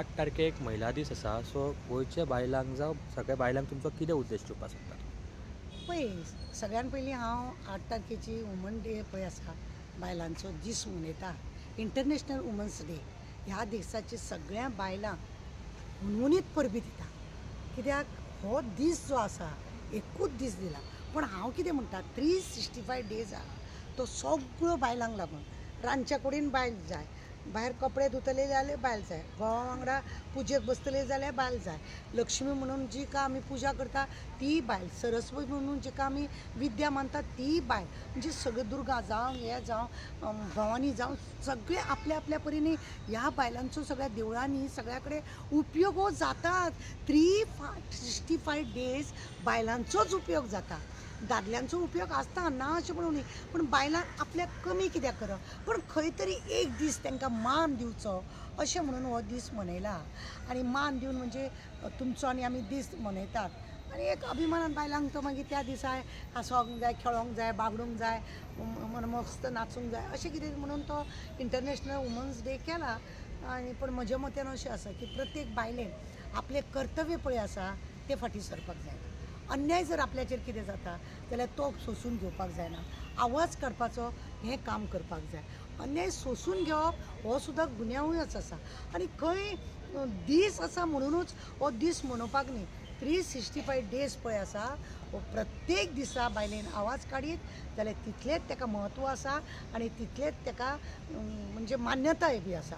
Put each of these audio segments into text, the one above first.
8 तारखेक महिला दीस आसा. सो गोंयच्या बायलांक जावं सगळ्या बायलांक तुमचो कितें उद्देश दिवपाक सोदता? पळय, सगळ्यान पयलीं हांव 8 तारखेची वुमन डे पळय आसा, बायलांचो दीस मनयता, इंटरनॅशनल वुमन्स डे. ह्या दिसाची सगळ्या बायलांक हुनहुनीत परबी दिता. कित्याक हो दीस जो आसा एकूच दीस दिला, पण हांव कितें म्हणटा 365 डेज आहा तो सगळ्यो बायलांक लागून. रांदच्या कुडीन बायल जाय, भायर कपडे धुतले जाल्यार बायल जाय, घोवा वांगडा पुजेक बसतले जाल्यार बायल जाय, लक्ष्मी म्हणून जी का आमी पुजा करता ती बायल, सरस्वती म्हणून जिका आमी विद्या मानता ती बायल, म्हणजे सगळे दुर्गा जावं हे जावं भवानी जावं सगळे आपल्या आपल्या परीने ह्या बायलांचो सगळ्या देवळांनी सगळ्या कडेन उपयोग हो जातात. 365 डेज बायलांचोच उपयोग जाता. दादल्यांचो उपयोग आसता ना अशें म्हणून न्ही, पण बायलांक आपल्याक कमी कित्याक करप, पण खंय तरी एक दीस तांकां मान दिवचो अशें म्हणून हो दीस मनयला. आनी मान दिवन म्हणजे तुमचो आनी आमी दीस मनयतात आनी एक अभिमानान बायलांक तो मागीर त्या दिसा हांसोंक जाय, खेळोंक जाय, बागडूंक जाय, मस्त नाचूंक जाय अशें कितें म्हणून तो इंटरनॅशनल वुमन्स डे केला. आनी पण म्हज्या मतान अशें आसा की प्रत्येक बायलेन आपलें कर्तव्य पळय आसा ते फाटीं सरपाक जाय. अन्याय जर आपल्याचेर कितें जाता जाल्यार तो सोसून घेवपाक जायना, आवाज काडपाचो हें काम करपाक जाय. अन्याय सोसून घेवप हो सुद्दां गुन्यांवूच आसा. आनी खंय दीस आसा म्हणुनूच हो दीस मनोवपाक न्ही, 365 डेज पळय आसा हो प्रत्येक दिसा बायलेन आवाज काडीत जाल्यार तितलेंच ताका म्हत्व आसा आनी तितलेंच ताका म्हणजे मान्यताय बी आसा.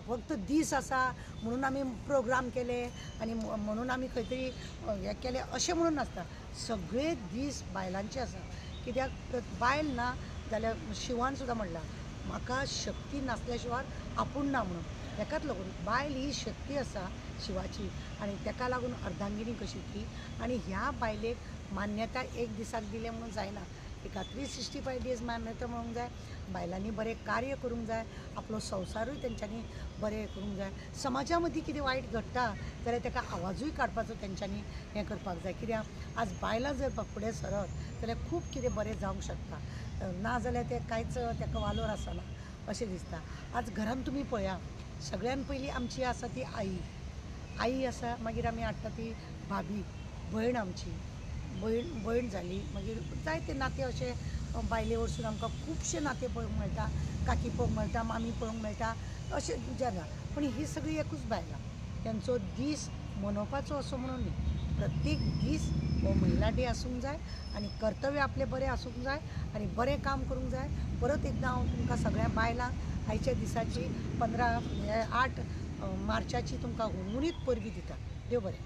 फक्त दीस आसा म्हणून आमी प्रोग्राम केले आनी म्हणून आमी खंय तरी हें केलें अशें म्हणून नासता. सगळे दीस बायलांचे आसा. कित्याक बायल ना जाल्यार शिवान सुद्दां म्हणलां म्हाका शक्ती नासल्या शिवाय आपूण ना म्हणून. हेकाच लागून बायल ही शक्ती आसा शिवाची आनी ताका लागून अर्धांगिनी कशी ती. आनी ह्या बायलेक मान्यताय एक दिसाक दिलें म्हणून जायना, एका 365 डेज मान्यता मेळूंक जाय. बायलांनी बरें कार्य करूंक जाय, आपलो संवसारूय तेंच्यांनी बरें करूंक जाय. समाजा मदीं कितें वायट घडटा जाल्यार ताका आवाजूय काडपाचो तेंच्यांनी हें करपाक जाय. कित्याक आज बायलां जर फुडें सरत जाल्यार खूब कितें बरें जावंक शकता. ना जाल्यार तें कांयच ताका वालोर आसना अशें दिसता. आज घरान तुमी पळया, सगळ्यान पयलीं आमची आसा ती आई आसा, मागीर आमी हाडटा ती भाभी, भयण आमची, भयण जाली, मागीर जायते नाते अशे बायले वरसून आमकां खुबशे नाते पळोवंक मेळटा. काकी पळोवंक मेळटा, मामी पळोवंक मेळटा अशें जाता. पूण ही सगळी एकूच बायलां, तेंचो दीस मनोवपाचो असो म्हणून न्ही, प्रत्येक दीस हो महिला डे आसूंक जाय आनी कर्तव्य आपलें बरें आसूंक जाय आनी बरें काम करूंक जाय. परत एकदां हांव तुमकां सगळ्या बायलांक आयच्या दिसाची 8 मार्चाची तुमकां हुनहुनीत परबी दिता. देव बरें.